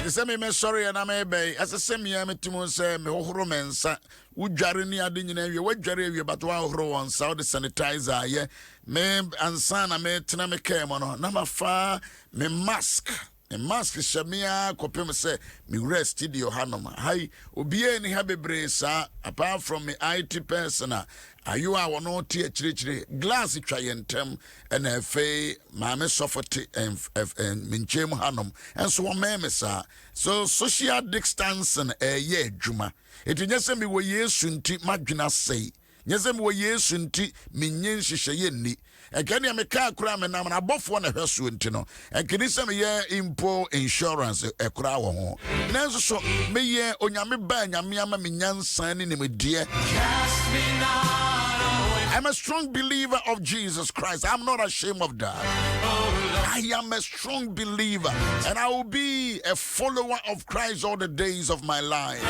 The same sorry and I may as a semi Timon say me mensa udware ni ade nyina wie wadware wie but wa horo won sa the sanitizer ye me ansa na me tena me kem no na mafa me mask shamia kopem say me rest studio hanom hi obie ni ha bebre sa apart from me IT person ayu a wono tie chire glass twa yentem na fe ma me sofort en minchem hanom enso wo meme sa so social distancing ye adwuma etunyese me wo Yesu nti madwena sei nyese me wo Yesu nti menye nhyehyeye ni ekani ameka akura me nam na abofo na hweso nti no ekani se me ye impo insurance ekura wo ho nanso so me ye onyame ba nyame ama me nyansan ni me die. I'm a strong believer of Jesus Christ. I'm not ashamed of that. I am a strong believer and I will be a follower of Christ all the days of my life.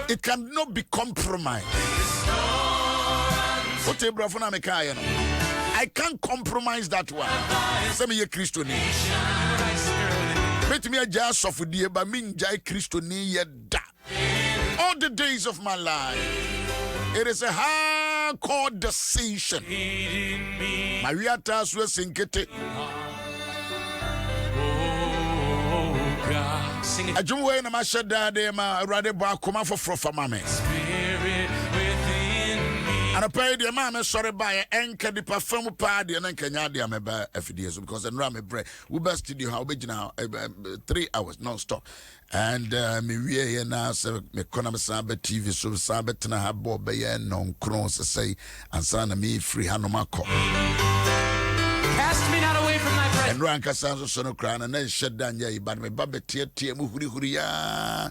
It cannot be compromised. I can't compromise that one. Some of you Christian. Let me adjust of the but mean jai Christian all the days of my life. It is a hardcore decision. Maria Taswa Sinkete. I do way na masha dade ma rade ba koma for mama. And I pay the mama sorry by enke the perfume party and Kenya dia me ba FDS because and ram bread. We best studio how be now 3 hours non-stop. And me we na se me kona me sabe TV so sabe tena ha bo be ye non cross say ansa na me free hanomako. Cast me not away from thy presence. And ranka sanso so no kra na na shed dan ye ba me ba betie mu huri ya.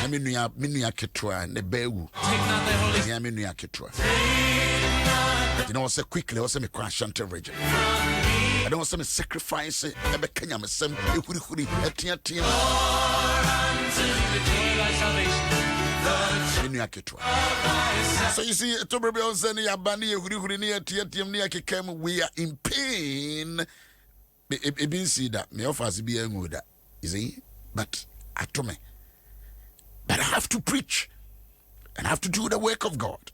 Na me nua ketwa ne baewu. Take not thy holy Ya me nua ketwa. You know say quickly was me crash and region. I don't want some sacrifice e be kanya me sem e huri etia so you see, to be able to send your bandi, we are in pain. It means see that me offers be a good, you see, but at me. But I have to preach and I have to do the work of God.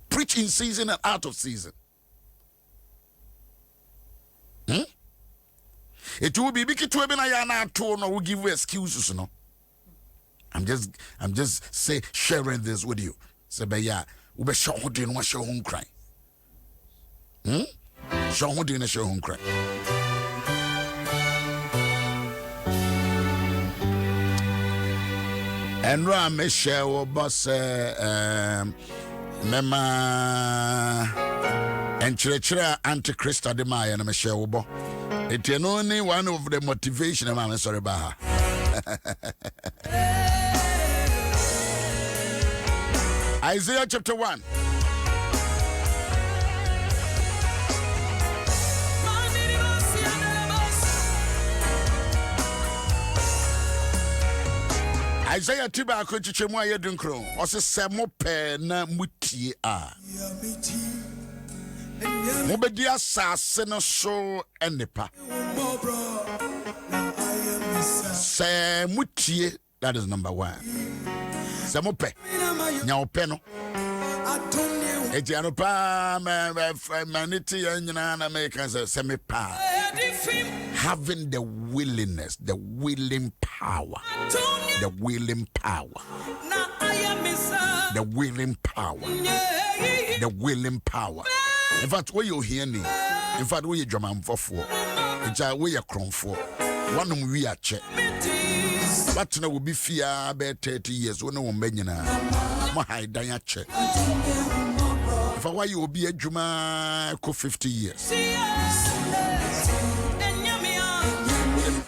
Preach in season and out of season. It will be big to a no will give you excuses, no. I'm just sharing this with you. Say, but yeah, we be show who didn't show home cry. Show who didn't show home cry. And Ram Michelle boss Mema and Chira Antichrist Ademai and Michelle Bo. It's only one of the motivation I'm sorry about. Isaiah chapter 1. Isaiah tiba akochiche mu aye dunkro o se semo pe na mutie a mo bedi asase no so enepa se mutie, that is number 1. Semo pe nya ope no etiano pa maniti nyina na make say me pa having the willingness, the willing power, the willing power, the willing power, the willing power. In fact, where you hear me, in fact, where you drum for it's a way you crown for one of we are check. But now will be fear about 30 years when no one benina. My high dia check. If I why you will be a Juma 50 years.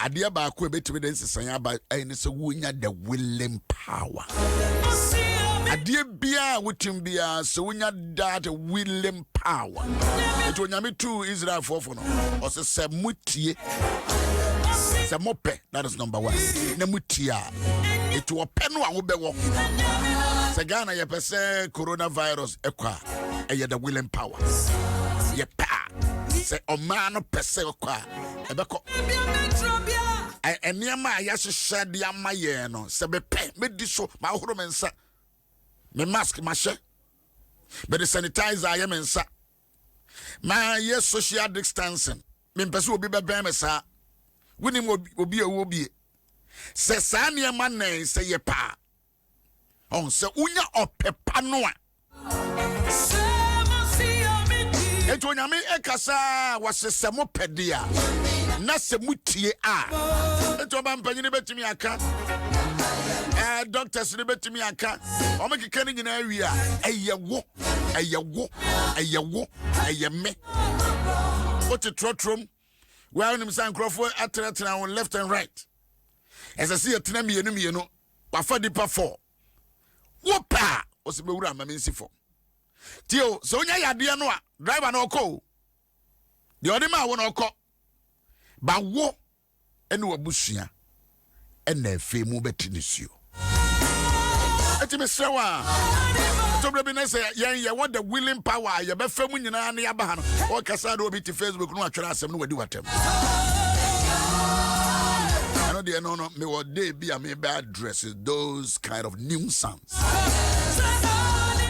Adia ba ko betu be nsesanya ba ene se wonya the willing power. Adia bia wotim bia se wonya that willing power. It wonyame to Israel for no. O se mutie. Se mope, that is number 1. Na mutia. It wo pe no a wo be wo. Se Ghana ye pese coronavirus ekwa. Eye the willing power. Ye pa. Se omano pese kwa ebeko eniema ayahye de amaye no se bepe medi so ma horo mensa me mask ma hye me de sanitizer aye mensa ma ye social distancing me pese obi beben me sa wonim obi obi se sa niema nan se ye pa on se unya opepa no a eto nyame ekasa wasesemo pedia na se mutie a eto ba mpanyine betimi aka doctors ne betimi aka o mekeka ni nyina awi a eyewo eyeme what a trotrom where nim san crofo atratra on left and right as I see atena mienu wafa dipa 4 wopa o se bewura amamensi 4 tio so onya yade no a driver no ko de odi ma wo no ko ba wo ene wabusua ene afi mu betinisio eti mesrewa to bre bi na say yen what the willing power ye be famu nyina na ya ba ha no o kasa do obi ti Facebook no atwere asem no wadi watem ano de no me what dey be am be address those kind of nuisance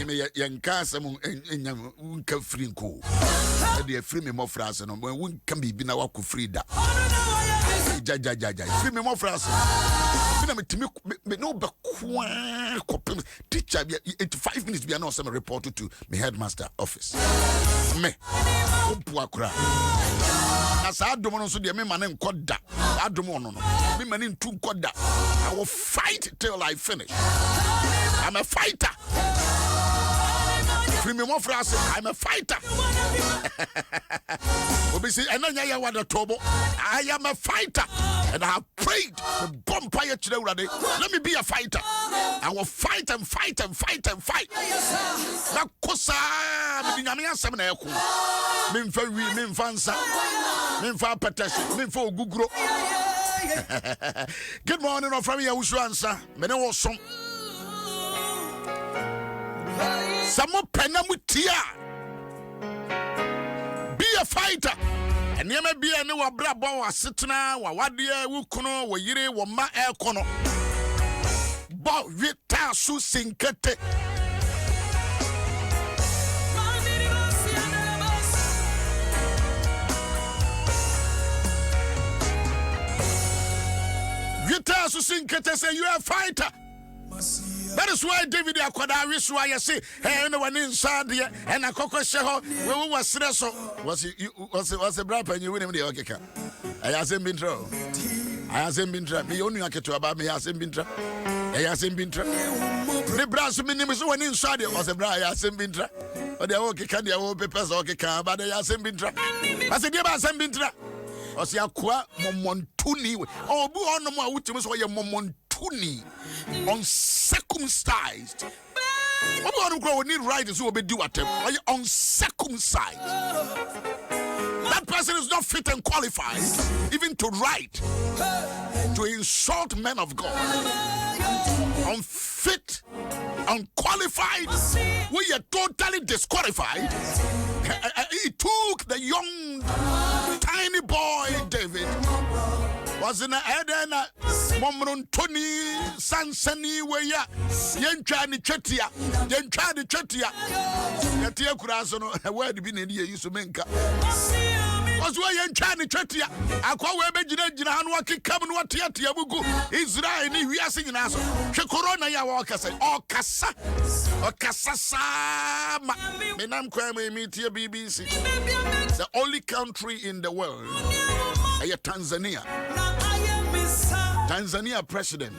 me yanka asem enyam unka free nko de free me mo frase no when can be na wako free da jajajaja free me mo frase me metimi me no be kwa teacher 85 minutes be na some report to me headmaster office me ompu akura na sa adom no so de me mane nkoda adom no me mane ntu nkoda I will fight till I finish. I'm a fighter. Free me more frase, I'm a fighter. Obisi enanya ya wada tobo. I am a fighter and I have prayed the bonfire today. Let me be a fighter. I will fight and fight and fight and fight. Na kosa me nyame asem na eko. Me mfa wi, me mfa nsa. Me mfa patashi, me mfa ogugro. Good morning, from Yaw Owusu-Ansah. Me ne wo som. Samo penamutia. Be a fighter. And you may be a new brabo wa sitna wa wadia wukuno wa yire wa ma ekono. Ba wita su sinkete. Wita su sinkete say you are a fighter. That is why David akwada wisu I say hey no one inside there and akoko sheho we was stress was a brap and you win him the okeka I hasn't been true me only aketo about me hasn't been true I hasn't been true the brass minimum so when inside there was a bra I hasn't been true but the okeka the old papers okeka but I hasn't been true I said you hasn't been true o se akwa momontuni obu ono mo awutimi so ye momontuni uncircumcised. We need writers who will be do at him. Uncircumcised. That person is not fit and qualified even to write, to insult men of God. Unfit, unqualified. We are totally disqualified. He took the young, tiny boy David. Was in a Eden Momron Tony Sansani Waya Yenchani Chetia Yenchani Chetia Yatia Kurasono where the Bini used to make was why Yenchani Chetia Aqua Webejina Hanwaki Kamun Watiatia Bugu Israel we are singing us Chekorona Yawaka say or Kasa or Kasasa Menam Kwame Media BBC the only country in the world Tanzania president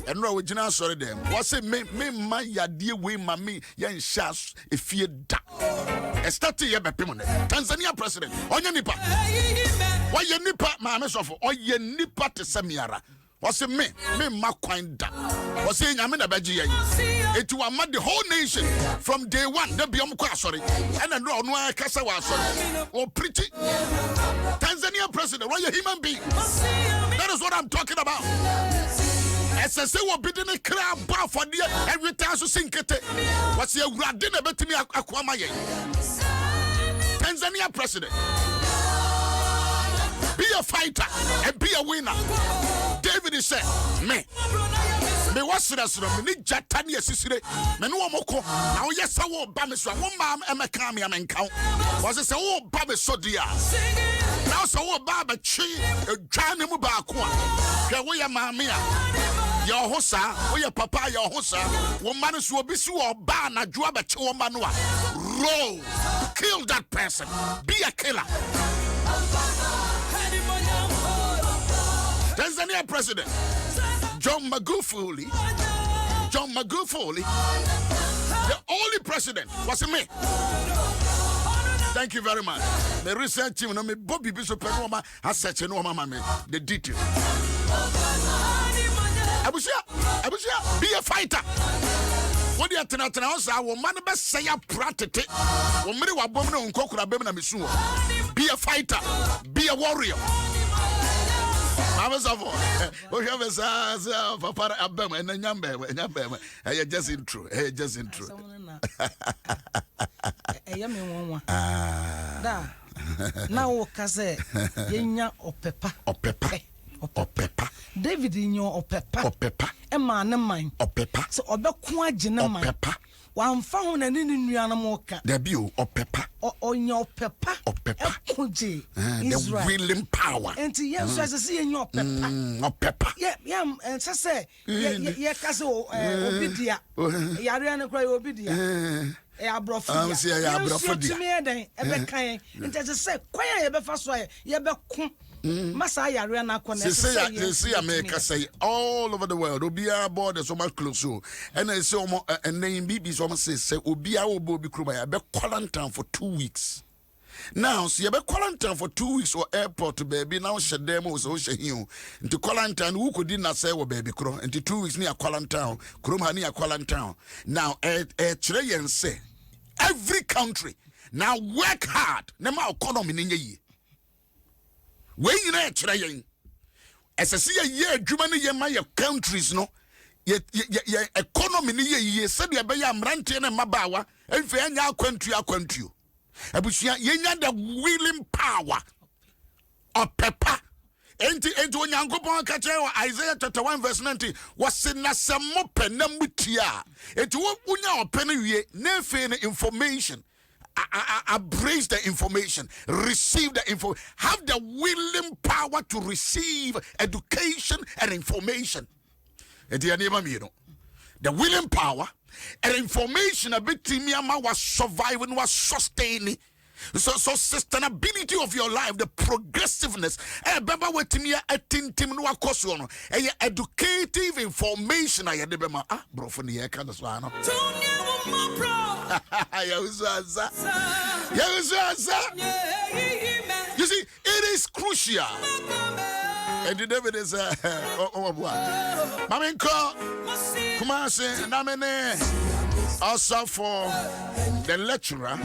and no original sorry them was it me my ya dear way mammy yan shas if you da start here Tanzania president on your nipa why your nipa mamma suffer or your nipa to Samiara was it me my coin da was saying I'm in a badge it will among the whole nation from day one the Biomqua sorry and I know no Casa was sorry or pretty Tanzania president why a human being. That is what I'm talking about. As I say, we're bidding a crab bar for the every time to sink it. What's your radin about me? Tanzania Tanzania president. Be a fighter and be a winner. David is saying, me was the me Jatania Sisire, Menu Moko, now yes, I will Bamiswa, one mom, Emma Kami, and count. Was it so Baba Sodia? Now so Baba Chi, Johnny Mubakwa, Kawaya Mamia, your hosa, or your papa, your hosa, woman is Wobisu or Bana, Juaba Chuamanua. Roll, kill that person, be a killer. Tanzania president John Magufuli, the only president was me. Thank you very much. The research team, me Bobby Bishop Yaw has searched the detail. Abusia, be a fighter. What do you think? I will man best say a practice. Be a fighter, be a warrior. Just intro. Now, Kaze, Yenya Opepa. David in your Opepa. A man of mine. Opepa. So Obekwa Jinama. One found an Indian mocha. Debut Opepa. Or your pepper. Opepa. The willing power. And to yes, as I see in your pepper. Opepa. Yeah, and so say, yeah, Castle, Obidia. Yariana cry Obidia. I brought to me, ever kind. And as I said, quite ever fast way, Yabba. Masaya Riana see America say all over the world, Obia border so much close. And I say, and name BB's almost say, Obia will be crewed by quarantine for 2 weeks. Now, see, you be quarantine for 2 weeks or airport to baby. Now, Shademo so you into quarantine. Who could not say, well, baby, crow into 2 weeks near quarantine, Krumha near quarantine. Now, Trayan say, every country now work hard. Nema economy in ye. When you know trying, as I see a year, Germany, my countries, no, ye economy, ye said, ya be ya mranti and mabawa, and fair now country, Abusia, ye the willing power of pepper. Enti when you go on catch Isaiah chapter 1 verse 90 was in a samope namutia. It won't unya penny ye, never information. Embrace the information, receive the info, have the willing power to receive education and information. The willing power and information a bit Timiama was surviving, was sustaining. So sustainability of your life, the progressiveness. Baba wetimia atintim no akoso no. Educative information ayedebema bro for the kind of swano. You see, it is crucial. And the David is Maminko Kumasi Namene also for the lecturer.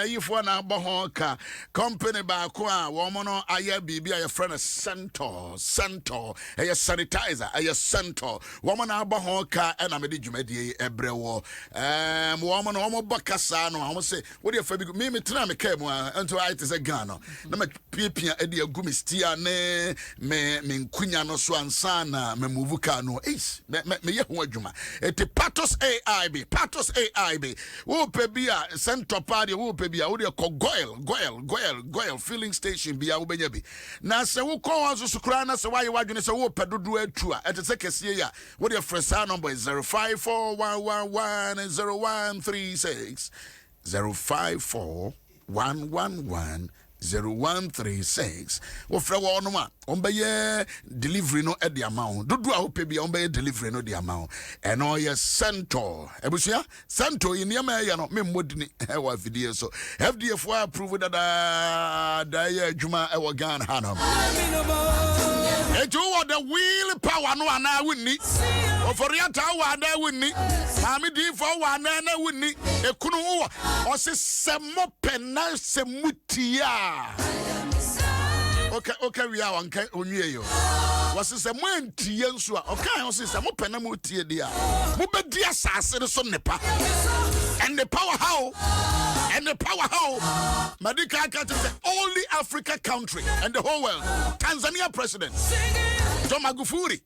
If one abohoka company back woman aye bibi aye friend Centaur a sanitizer a Centaur woman abohoka and amedi jumedi ebrewo woman omo bakasa no I say what you fabi me tena me came until I is a gano na me pipia edi agumi stia ne me nkunya no so ansana me muvuka no me ye ho adwuma eti patos AIB wo pebia Centaur party wo pebia wo de ko goil filling station bia wo benya bi na se wo ko wazo sukura na se waye wadwene se wo pedodo atu a ete se kese ya wo de fresa number is 0541110136 0541110136 wo fra wo no ma on be delivery no e de amount dodo a wo pebia on be delivery no de amount and all your Centaur ebusia Centaur in yama ya no me modini e wa video so FDF wa approve that da ya adwuma e wa Ghana hanam ejo wo the will power no ana wonni oforiata wa ana wonni mami di for wa ana wonni ekunu wo o se semo pena semutia Okay, we are on Onyeyo. Was this a man Tiensua? Okay, I say, mo penamu tie dia. Mo be dia sase so nepa. And the power how? Madika Kati is the only Africa country and the whole world. Tanzania president John Magufuli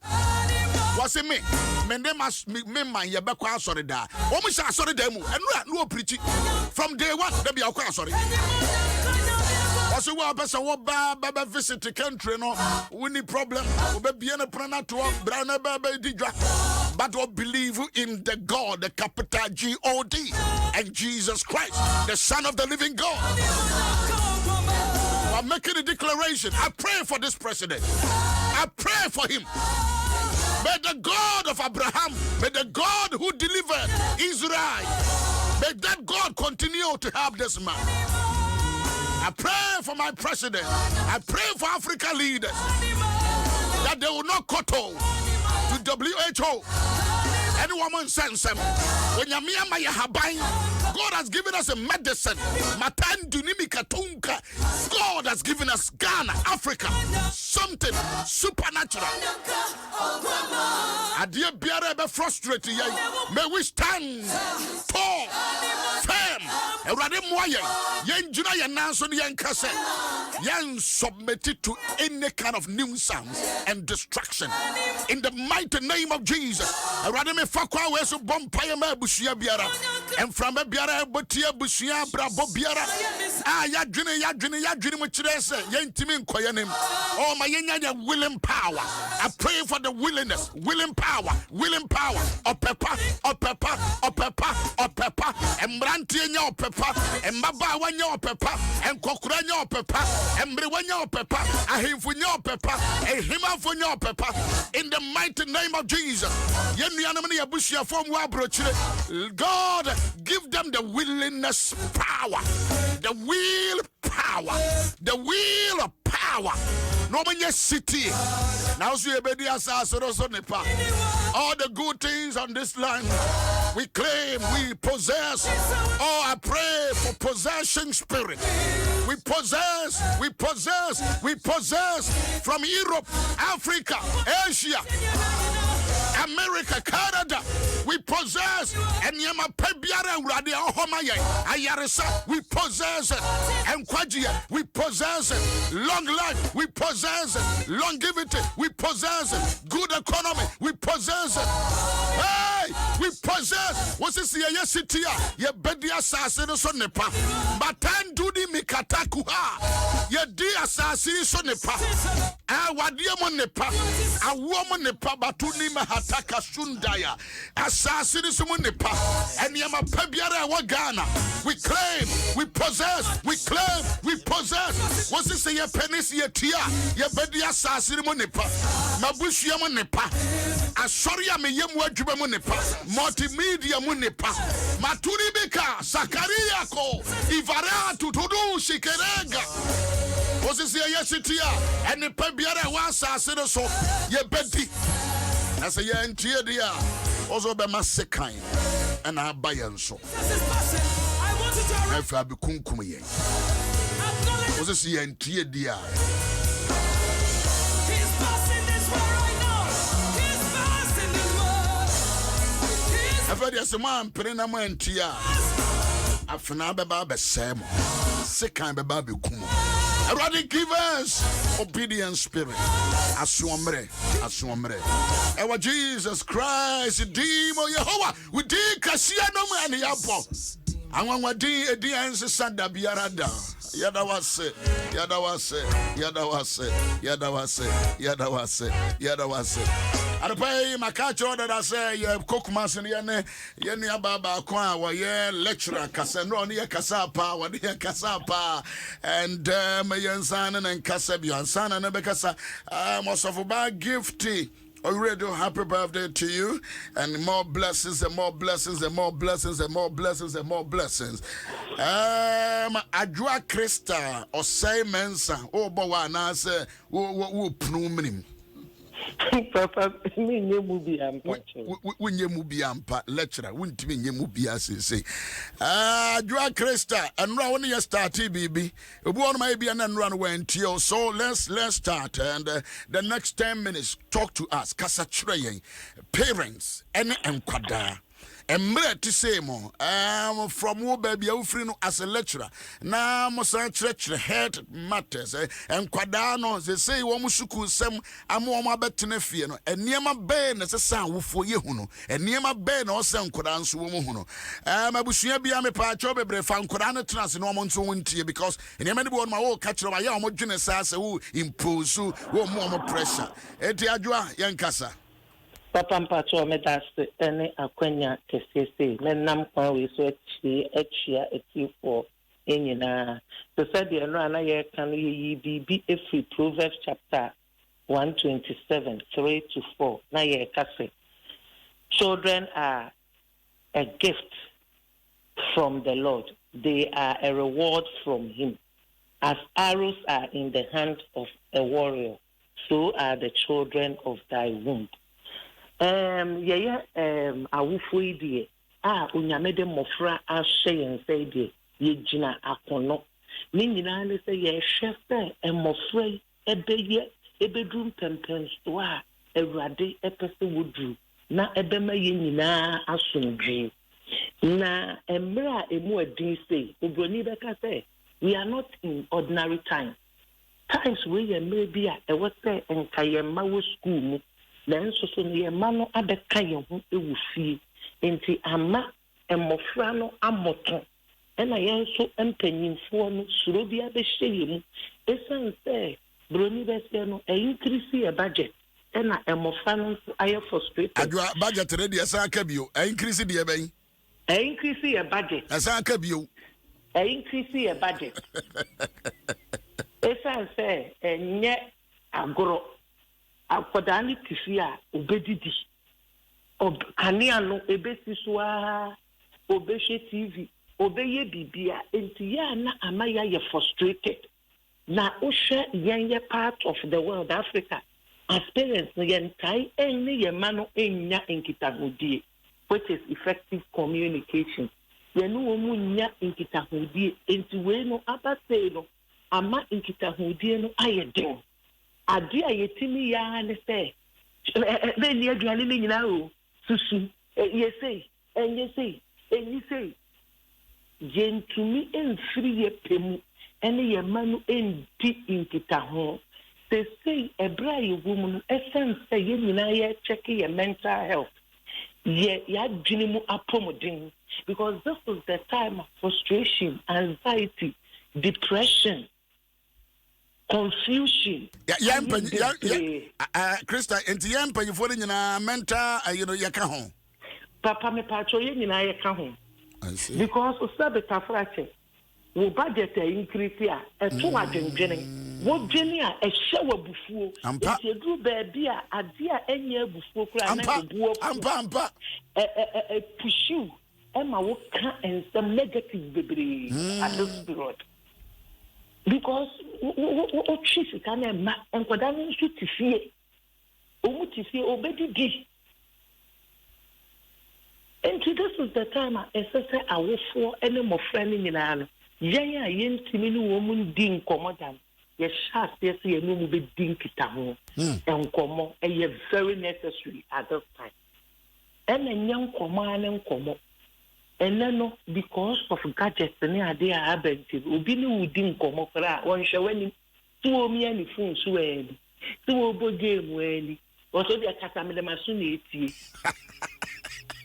was it me? Mendemas me man ya bakwa sorry da. Omo sha sorry da mu. Enura no preach from day one. There be akwa sorry. Was it one person wo ba visit the country no? We need problem. We be na prana to brana ba dijwa. But we believe in the God, the capital G-O-D, and Jesus Christ, the Son of the living God. I'm making a declaration. I pray for this president. I pray for him. May the God of Abraham, may the God who delivered Israel, may that God continue to help this man. I pray for my president. I pray for African leaders that they will not kowtow to WHO. Any woman sends them. When God has given us a medicine. God has given us Ghana, Africa, something supernatural. Adia biara be frustrated. May we stand tall, firm. Erade moye. Yen juna yen nanso yen kase. Yen submitted to any kind of nuisance and distraction. In the mighty name of Jesus. Erade me fakwa we so bompire ma busia biara. And from a biara botia busia brabo biara. Ah ya dwene mo kire se yen timi nkoyenem. Oh my yenya willing power. I pray for the willingness, willing power. Opepa. Embrantie nya opepa. Embaba wanya opepa. Enkokura nya opepa. Embre wanya opepa. Ahimfu nya opepa. Ehimafo nya opepa. In the mighty name of Jesus. God, give them the willingness power. The will power. The will of power. No man city. Now see all the good things on this land we claim, we possess. Oh, I pray for possession spirit. We possess from Europe, Africa, Asia, America, Canada. We possess and Yama Pebiara Radia Homaya Ayaresa. We possess and Quadia. We possess long life. We possess longevity. We possess good economy. We possess. Hey, we possess. What's this here? Yes, it here. Ye bedia assassin so nepa. Batan dudi mikatakuha. Ye di assassin so nepa. Wadia mon nepa. A woman nepa batuni mahataka sundaya. Assassin so nepa. And yama pebiara wagana. We claim, we possess, we claim, we possess. What's this here? Penis ye tia. Ye bedia assassin mon nepa. Mabushi mon nepa. Asoria me yem wadjube mon nepa. Multimedia munepa maturi beka Zakaria ko ivara tutudu shikerega osisi yesitia ene pebiara wa asase so ye bedi na se ye ntie dia ozo be masekan and abayan so efa be kunkum ye osisi ye ntie dia After the man, Perena Mantia, Afana Baba Besemo, Sekan Baba Kumo. I rather give us obedient spirit. Aswamre. Ewa Jesus Christ, Dimo Yehovah, we did Kasia no man yapo. Anwa di edi anse sanda biarada. Yadawase. Arapay makacho that I say ye kokmas yene ababa kwa wa ye lecturer kaseno ne kasapa wa ne kasapa and mayansana and kasabiansana ne bekasa most of a gifty. Already happy birthday to you and more blessings and more blessings and more blessings and more blessings and more blessings. Adwa Krista or say mensa oh boy na say wo pnuminim. Papa, me movie am when you movie ampa lecturer wouldn't mean you movie as say. Dua Krista and run your start baby. One might be and run went yo. So let's start and the next 10 minutes talk to us. Kasa Trey, parents, and kwada. And to say more from wo baby free no as a lecturer na mo san church head matters and kwadano they say wo musuku sem amo abetene fie no eniema be na sesa wofo ye hu no eniema be na o sem kwada nso wo mu hu no mabusua bia me pa cho bebre fa kwada no trans no mo nso wontie because eniema ne bo ma wo ka kire ma ya mo dwene sa se wo impose wo mo pressure eti adwoa yankasa Papa mpacho medase ene akwanya kesese menam kwa we so achia for enyina so said the no na ye kan ye bibi every Proverbs chapter 127:3-4 na ye kase children are a gift from the Lord, they are a reward from him. As arrows are in the hand of a warrior, so are the children of thy womb. Awufo die onyame de mofra ahye yen say die ye gina akono ni nyina ne say ye hwe say mofra ebeye ebedrum pempen so awurade epese wodru na ebema ye nyina asomdwe na emra emu adin say obroni beka say we are not in ordinary times we maybe a what say enkayema wo school mu Nanso so ne ma no abeka ye ho ewufie enti ama emofra no amoto ena ye nso empanyimfo no suro bia be hye mu esan say broni be se no increase your budget ena emofra no aye frustrated adwa budget ready esan ka bio increase de ben increase your budget esan ka bio increase your budget esan say enye agoro akodani tifia obedidi kanea no ebesi so obehwe TV obeye bibia enti ya na amaya ye frustrated na ohwe yenye part of the world Africa as parents no yentai enni ye mano enya enkitahodie which is effective communication yenu omu nya enkitahodie enti we no abase no ama enkitahodie no ayeden ade ayetimi ya ne se be ni aduane ni nyina o susu yesei enyesei enyisei gentumi enfiri ye pemu ene ye manu enti inkita ho se sei ebra ye gumu no essence ye nyina ye check your mental health ye ya dwene mu apomodin because this is the time of frustration, anxiety, depression, confusion. Krista, enti yempanyifo ni nyina mental yaka ho. Papa me pacho ye nyina yaka ho. Because o sabe tafrache wo budget increase a eto adwendwene wo dwene a ehye wabufuo enti edu baabi a ade a enye abufuo kura na ebuo ampa pushu ema wo ka and some negative bebre at this period. Because o chisi kana ma enkoda nsu tifie o mu tifie obedidi. And this is the time I say awofo ene mofra ni nyina no yen a yentimi ni wo mu din komodan ye sha se ye no mu be din kita ho enkomo e very necessary at this time and nyen komo ane nkomo ene no because of gadgets ni ade a abenti obi ni wo din komo kra won hwe wani tuo mi ani phone so eni tuo bo game eni o so dia kata me de maso na etie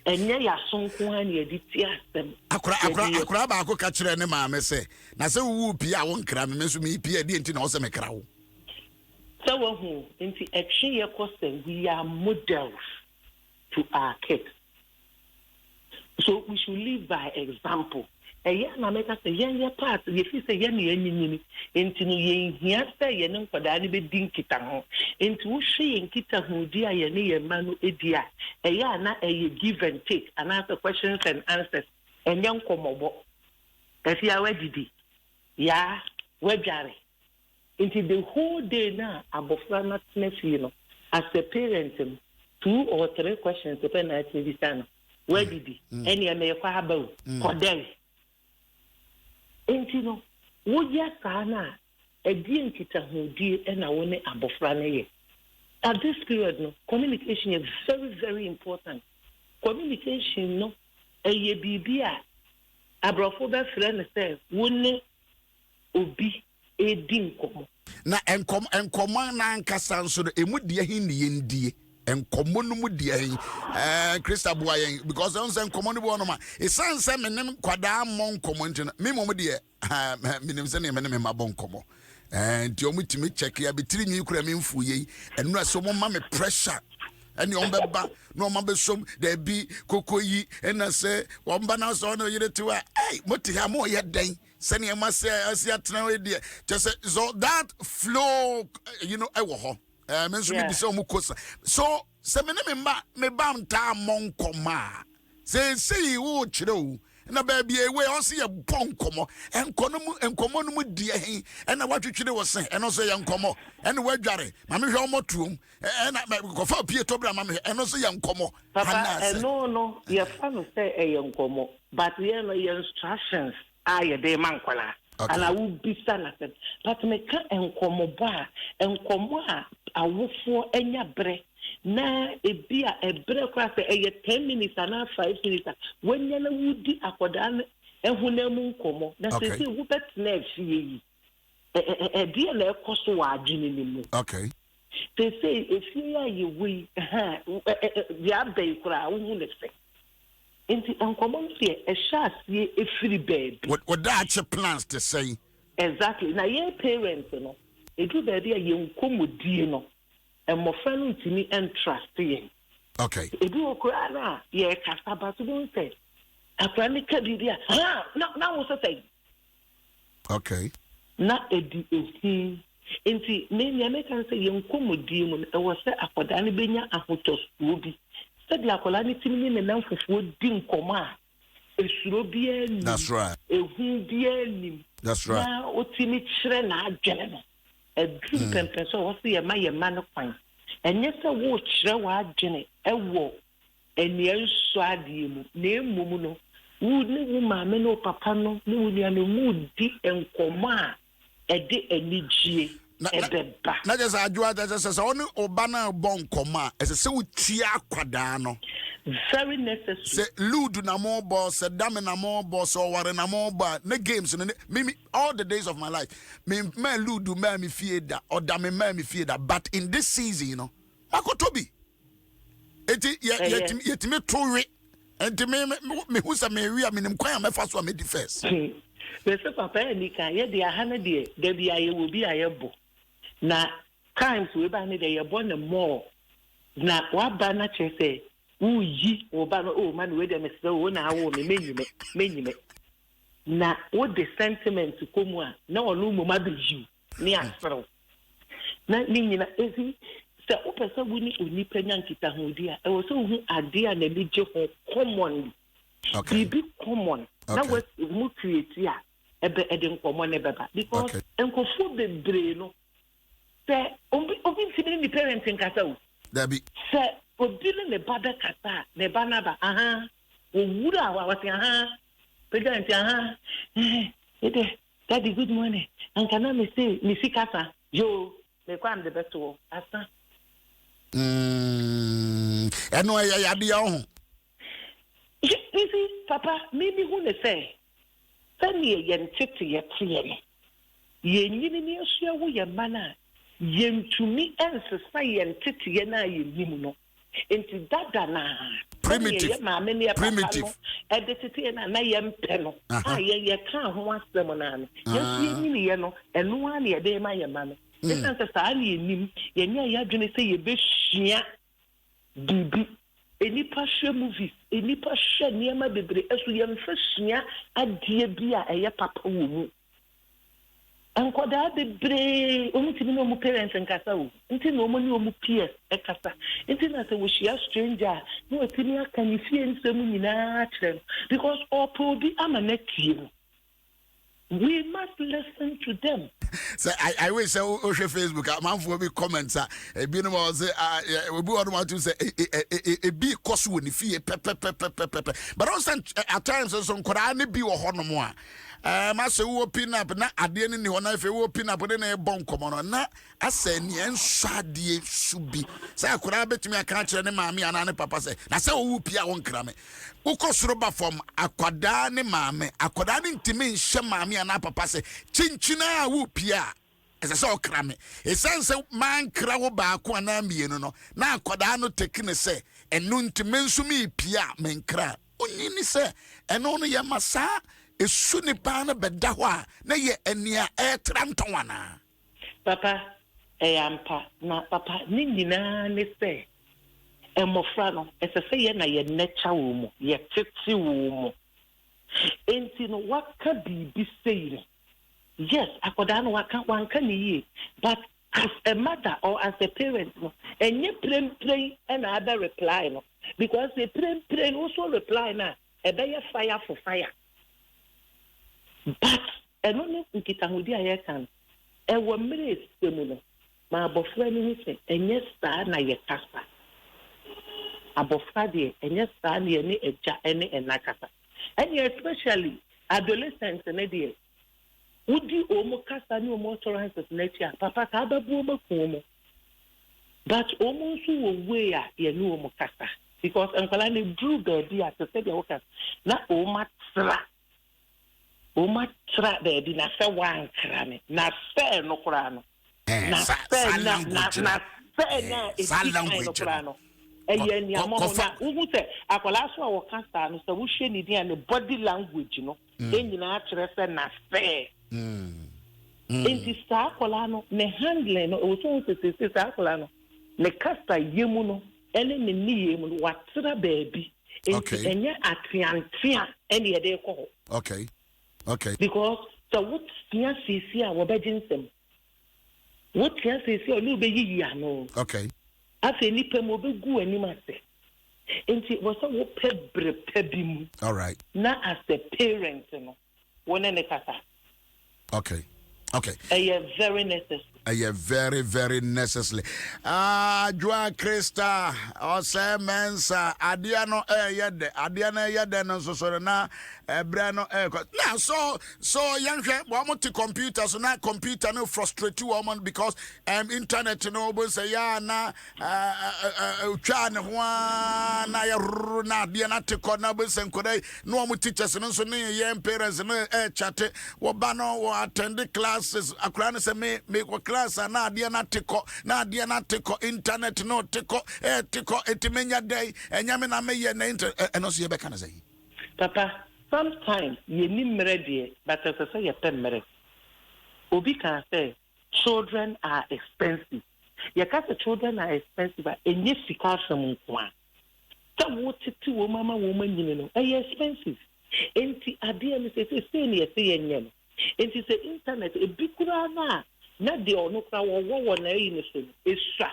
enye ya sonko ani editi asem akura ba ko ka kire ne maame se na se wu pie a won kra me so me pie de enti na o se me kra wo so wo hu enti action ye koste we are models to our kids, so we should live by example. Na make us say yen part ye fi say yen nyini enti no yen hia say yen nkoda ne be din kita ho enti wo hwe yen kita ho di a yen ye ma no edia na give and take and answer questions and answers enyen komobo afia wadidi ya wadware enti the whole day na abofra na tena fi no as a parent, 2 or 3 questions depend on TV. Where did he? Any America about for them? And you know, would ya sana a dear kita who dear and I want abofrane. At this period, no communication is very, very important. Communication, no, a ye bibia. Abrofoba friend says, wouldn't obi a dinko. Na enkom na nkasa nso no emu de hin ne yendie enkomo no mu de hin Krista boayen because on say enkomo no bo no ma esan say menem kwada mo nkomo ntino me mom de menem say ne me mabon nkomo nti o mutimi check ya betiri nyi kura me mfu yi enu aso mo ma me pressure and you beba no ma be som there be kokoyi and say womba na so no yire to hey moti ha mo ye den sani ma say asia tena we dia just so that flow you know e wo ho me so be so mu kosa so se me me bam ta mon koma say wo chiro na baby we on see a bon komo enkomo no mu die hen na watwetwere wo se eno so ye nkomo ene wadware ma me hwe omo tuom na ko fa pie to bra ma me eno so ye nkomo papa no ye fa no say e ye nkomo but ye no ye instructions aye de mankwala and I will be standard but me ka enkomo ba enkomo a awofo enya bre na ebia ebre kwa se eye 10 minutes na 5 minutes when you wudi akoda ehunam nkomo na se se wo bet na afie yi dia na ekoso wa adwene ni mu okay they say if you are you we dia be kura wo ne se enti nkomo nse e sha sie efiri baby what that your plans to say exactly na your parents no edu baby a ye nkomodie no and my friend to me and trust you. Okay. If you cry now, yeah, Castaba to do say. A friend can be there. Now was a thing. Okay. Not a DOC. And see, many Americans say young comodium, I was set up for Danny Benya and Hotos Ruby. Said la colani to me and now for food dim coma. A Shrobian. That's right. A Hundian. That's right. Now, what Timmy Shrena General. A dream pemper, so what's the man of fine? And yes, a watch, Jenny, a walk, and the swadium, near Mumuno, wouldn't woman, no papa, no, mood deep and coma, a day and need not just I do as only Obana bon coma as a so tia quadano. Very necessary. Say Ludu na more boss, a dame na more boss, or what na more bar, ne games and me all the days of my life. Me Ludu me fear that or dame me fear that. But in this season, you know, I could to be. Yet me true and to me who's a Mary, I mean, I'm quite a fast one made the first. Mr. Papa and Nika, yet the 100 year, there be I will be a book. Now, times we ban it, they are born more. Now, what banner say? Ooh, ye, oh, man, wait a minute, so now, many. Now, what the sentiment to come on? No, no, mamma, you, near so. Not meaning, is he? So, person we need Penyankita Hudia. I was so idea and a little common. Okay. Be common. Now, what more create ya? Ebe edin common ever because Uncle Food the brain. Say, only the parents in Castle. There be. Say, Obdilin the Bada Kata, the Banaba, Wuda was President, Daddy, good morning. And can I say, Missy Casa, Joe, the crime the best of Asa. I know I be on. You see, Papa, maybe who they say, send me a yen tip to your clearly. Yen you share your manner. Yen to me and society and titty yena you into that primitive edited and I am penal. Ye can't want them on. Yes, ye know, and one year day my man. This is a sally in him, ye gonna say a bit shia. Bibi, any passion movies, any passion near my baby, as we am first near a dear beer a papa woman. And what are the brave only to know parents and Casa, until no money or peers, a Casa, until I say, she a stranger, no opinion can you see in some natural because all probably I'm a next year. We must listen to them. So I wish I would Facebook. A man for me comments. A bit more say, we want to say, a big cost when if you but also at times, some could only be a hormone. Master who pin up na adie ni hona ife wo pin up de na ebon komo na asani ensade subi say akura betumi aka kire ne maami ana ne papa say na say wo pia won krame ukosoro ba fom akwada ne maame akwada ne ntimi nhye maami ana papa say chinchina a wo pia ese say okrame esanse man kra wo ba ko ana mienu no na akwada no tekine say enu ntimi nsumi pia menkra onini say eno no ye masa esu ni pana beda ho a na ye ania etrantonwana papa ampa na papa ni nyina ne se emofra no ese se ye na ye nature wo mu ye tete wo mu enti no waka bibi sei yes akoda no waka wanka ni ye but as a mother or as a parent no enye play and other reply no because the play also reply na e be ye fire for fire. But I don't know if it's a good idea. I was married to me. My boyfriend said, "And yes, sir, na ye kasa." A boyfriend, and yes, sir, ni any and na kasa. And especially adolescents, and idea. Would you almost kasa ni almost tolerances nature? Papa, kaba buoma kumo. But almost who way ye no almost kasa because Uncle Annie drew the idea to say the workers na almost tra. Oma tra baby na se wan krame na se no kura no na se na language no eye ni amomo na ugu se akola so wo kasa no se wo hwe ni dia ne body language no enyina akere se na se enti sa akola no ne handle no wo so se sa akola no ne kasa yemu no ene ne ni yemu no watra baby enti enye atwiantia ene ye de ko Okay. Because so what CCA wobejensem. What CCA o lu be yi ano. Okay. Afi ni pe mo be gu anim ase. Enti wo so wo pebre pebim. All right. Na as a parent no. Wona ne kasa. Okay. Very necessary. Very, very necessary. Joa Krista, Ose Mensa, Adiano yede no so na Brano now so young one to computer so na computer no frustrate you woman because internet no bo say ya na twa ne ho na ya na dia na te ko na bo sen ko dai no mo teachers no so ne ye parents no chat wo ba no wo attend classes akura no say me ko class na dia na te ko internet no te ko etimenya day enyame na me ye na eno so ye be kana say papa sometimes you need ready, but as I say, you pay mere. Obi can say children are expensive. You can't say children are expensive, but and yes, you can't say one. So what to woman, you know, are expensive. And the idea is say and it's the internet. A big na not the ono kwa wo na yin so extra.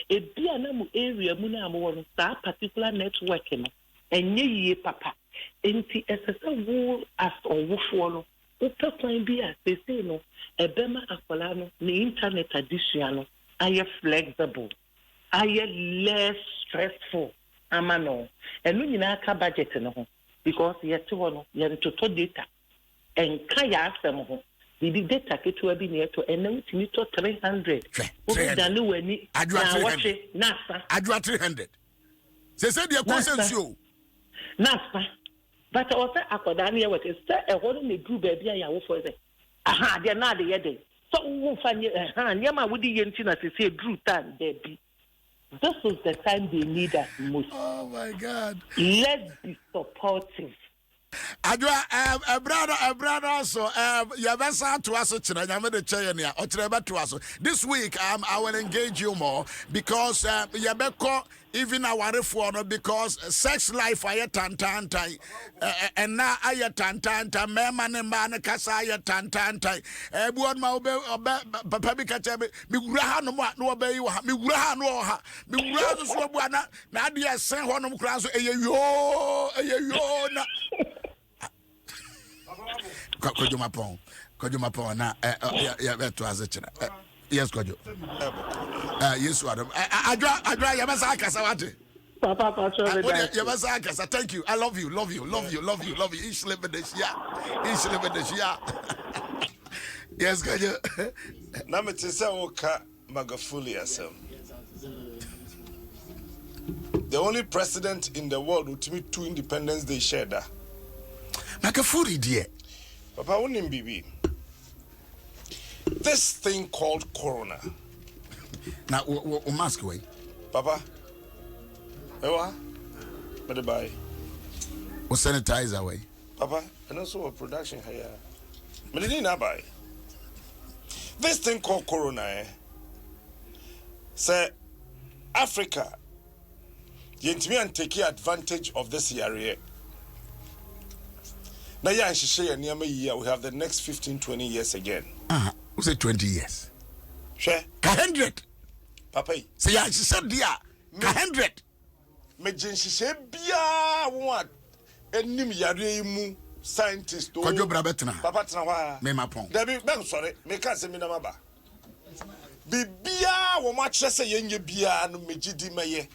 A be anamu area mu na mo that particular network no. Enye ye papa. Enti esese wo as owofo no upekwan bi asese no ebema akola no ne internet addition no aye flexible aye less stressful amano enu nyina aka budget no ho because yete wo no ye to data enka ya asem ho the data ketua bi ne to enu timi to 300 obi dane wani na wache nasa adwa 300 se de consensus nasa. But also, akoda na what is a whole me group baby ya wo for say aha they na dey dey so wo fa nyama wo di yenti na say group time there be this is the time they need us most. Oh my God, let's be supportive. Adwa brother so you best to us chira nyame de cheye ne o chira be to us this week I will engage you more because you be call even our reform because sex life aye tantantai and na aye tantantai me man man kasa aye tantantai buon ma obe papa bi ka chebe mi wura ha no ma no obe yi ha mi wura ha no ha mi wura so bu na ade esen ho no kra so eyeyo na Kojuma Pong. Kojo mapo na ya to azechira. Yes, Kojo. Yes, Adom. Adra ya masa akasa wate. Papa, Ya masa akasa. Thank you. I love you. Ish live this year. Yes, Kojo. Na me tse woka Magufuli asem. The only president in the world with me 2 Independence Day shared that. Magufuli dear. Papa unim bibi. This thing called corona. Now, mask away. Papa. Ewa. But bye. We sanitize away. Papa, and also a production here. But it didn't buy. This thing called corona, say Africa. Yentimi and take advantage of this area. Now, yeah, she near me year. We have the next 15-20 years again. Who said 20 years? Sure. 100. Papa. See, she said, dear, 100. Me she say, Bia, what? Enim yare mu scientist. Kojo brabetna. Papa Tanawa. Me mapon. Debbie, Ben, sorry, me can't say me namaba. Bibia, wo match say yenye bia no mejidi meye.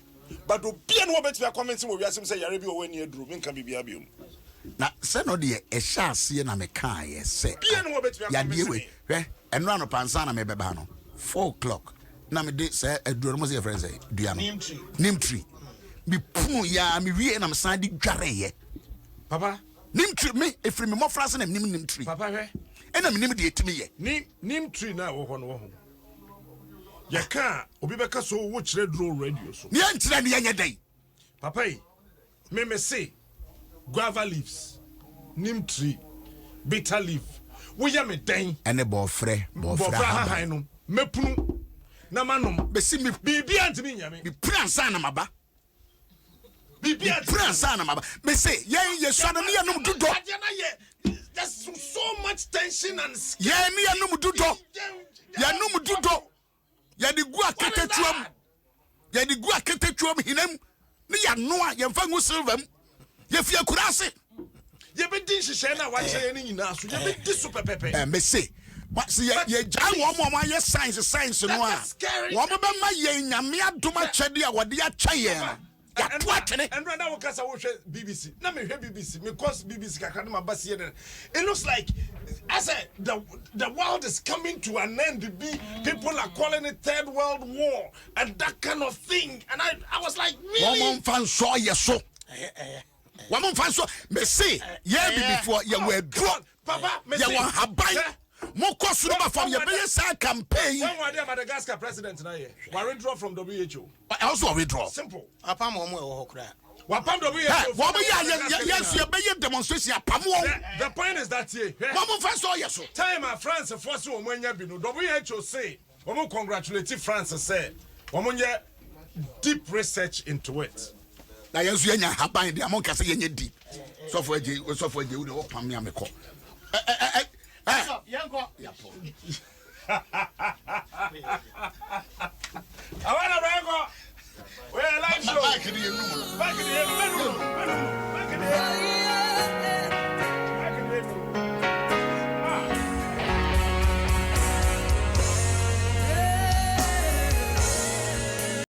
But do bia no bet we are commenting we asem say yare bi o weni edru, me kan bibia biom. Na se no de e sha ase na me kan ye se. Bia no bet we are commenting. Hwe, eno ano pansa na me beba no. 4 o'clock. Na me de say edru mo say friend say dua no. Nim tree. Me pu ya me wie na me san di dware ye. Papa, nim tree me efri me mo France na nim tree. Papa hwe. Ena me nim de etimi ye. Nim tree na wo ho no wo ho. Ya ka obi beka so wo kire draw radio so. Ni antira ni yenye dai. Papa, me say guava leaves, nim tree, bitter leaf. Wo ya me den. Ene bo frɛ ha no. Mepunu na manom. Besi me bibi antimi nyame. Me pransa na maba. Bibi pransa na maba. Me say ye so na me anum dudo. There's so much tension and ye me anum dudo. Ya num dudo. Ya di gu aketetuam. Ya di gu aketetuam hinam. Ni ya noa ye mfa ngu silver. Ye fia kurase. Ye be din hihye na wa hye ni nyina so. Ye be di super pepe. Me say what see ye jan wo mo ye science no a. Wo be ma ye nyame adom akyede a wode acha ye. Ya to atene. And right now we can say BBC. Na me hear BBC. Me cause BBC kakra na basi here. It looks like I said the world is coming to an end. People are calling it third world war and that kind of thing. And I was like, really? Woman fan so ye so. Woman fan so me say ye be before ye were draw. Papa, me ye wan habai. Mo kosu no from ye be say campaign. When were the Madagascar president na here? We withdraw from WHO. Also withdraw. Simple. Apam mo e wo kra. Wapam WHO. Wo be yes ye be demonstration apam wo. The point is that here. Woman fan so ye so. Time France force wo mwanya bi no. WHO say, we mo congratulate France say, we mo nye deep research into it. Na yensu ye nya haban de amon kase ye nya deep. So for je wo de wo pam me ameko. Yanko. I want to go. We're live show. Back in the